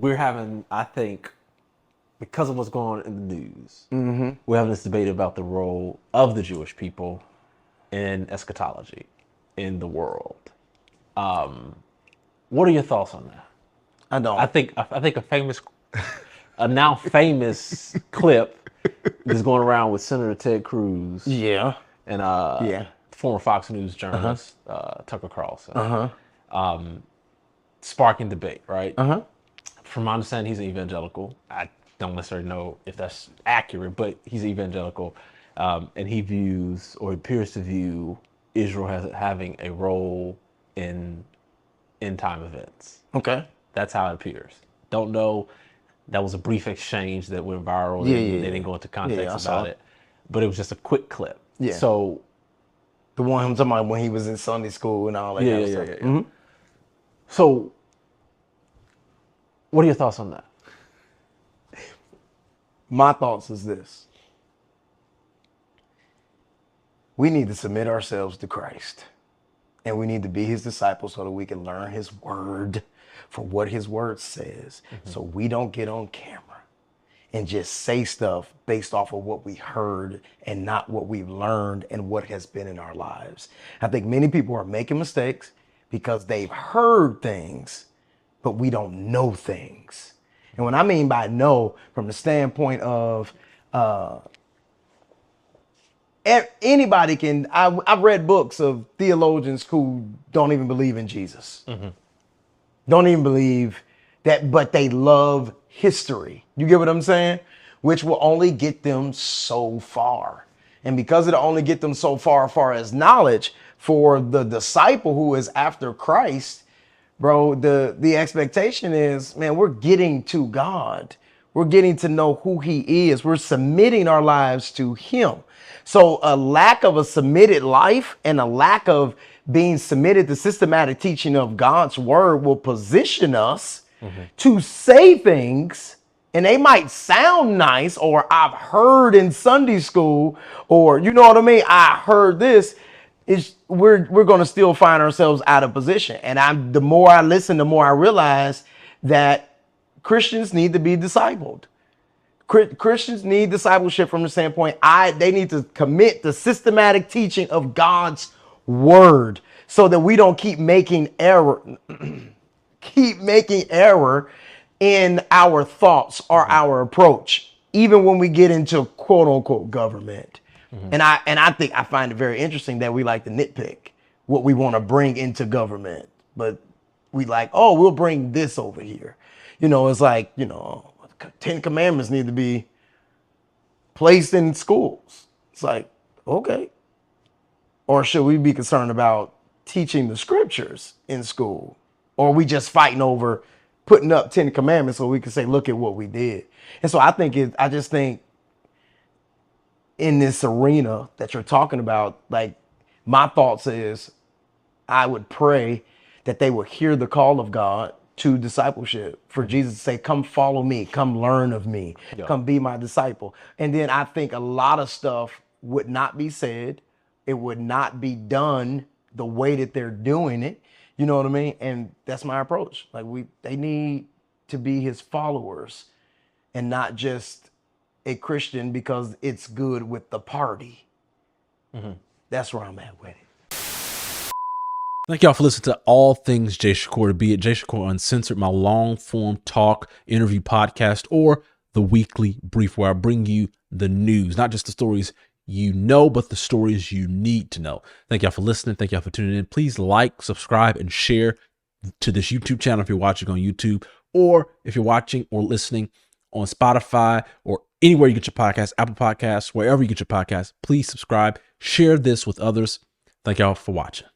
we're having, I think, because of what's going on in the news, Mm-hmm. we're having this debate about the role of the Jewish people in eschatology in the world. What are your thoughts on that? I I don't. think a now famous clip is going around with Senator Ted Cruz Yeah. and Yeah. former Fox News Uh-huh. journalist Tucker Carlson, Uh-huh. sparking debate. Right? Uh-huh. From my understanding, he's an evangelical. I don't necessarily know if that's accurate, but he's evangelical, and he views or appears to view Israel as having a role in end time events. Okay. That's how it appears. Don't know. That was a brief exchange that went viral. Yeah, They yeah, didn't yeah. go into Yeah, I context saw about it. it, but it was just a quick clip. Yeah. So The one I'm talking about when he was in Sunday school and all that yeah, kind yeah, of yeah, stuff. yeah, yeah. Mm-hmm. So what are your thoughts on that? My thoughts is this. We need to submit ourselves to Christ. And we need to be his disciples so that we can learn his word for what his word says. So we don't get on camera and just say stuff based off of what we heard and not what we've learned and what has been in our lives. I think many people are making mistakes because they've heard things, but we don't know things. And what I mean by know, from the standpoint of anybody can, I've read books of theologians who don't even believe in Jesus. Don't even believe that, but they love history. You get what I'm saying? Which will only get them so far. And because it'll only get them so far as knowledge, for the disciple who is after Christ, bro, the expectation is, man, we're getting to God. We're getting to know who he is. We're submitting our lives to him. So a lack of a submitted life and a lack of being submitted to systematic teaching of God's word will position us to say things, and they might sound nice, or I've heard in Sunday school, or you know what I mean? I heard this. Is we're going to still find ourselves out of position. And the more I listen, the more I realize that Christians need to be discipled. Christians need discipleship from the standpoint they need to commit the systematic teaching of God's word so that we don't keep making error in our thoughts or our approach, even when we get into quote unquote government. And I think I find it very interesting that we like to nitpick what we want to bring into government, but we like, oh, we'll bring this over here. It's like, 10 commandments need to be placed in schools. It's like, okay. Or should we be concerned about teaching the scriptures in school? Or are we just fighting over putting up 10 commandments so we can say, look at what we did? And so I just think in this arena that you're talking about, like, my thoughts is I would pray that they would hear the call of God to discipleship, for Jesus to say, come follow me, come learn of me, Yeah. come be my disciple. And then I think a lot of stuff would not be said. It would not be done the way that they're doing it. You know what I mean? And that's my approach. Like, they need to be his followers and not just a Christian because it's good with the party. That's where I'm at with it. Thank y'all for listening to All Things Jay Shakur, to be at Jay Shakur Uncensored, my long form talk, interview podcast, or the weekly brief where I bring you the news, not just the stories you know, but the stories you need to know. Thank y'all for listening. Thank y'all for tuning in. Please like, subscribe, and share to this YouTube channel if you're watching on YouTube, or if you're watching or listening on Spotify or anywhere you get your podcasts, Apple Podcasts, wherever you get your podcasts. Please subscribe, share this with others. Thank y'all for watching.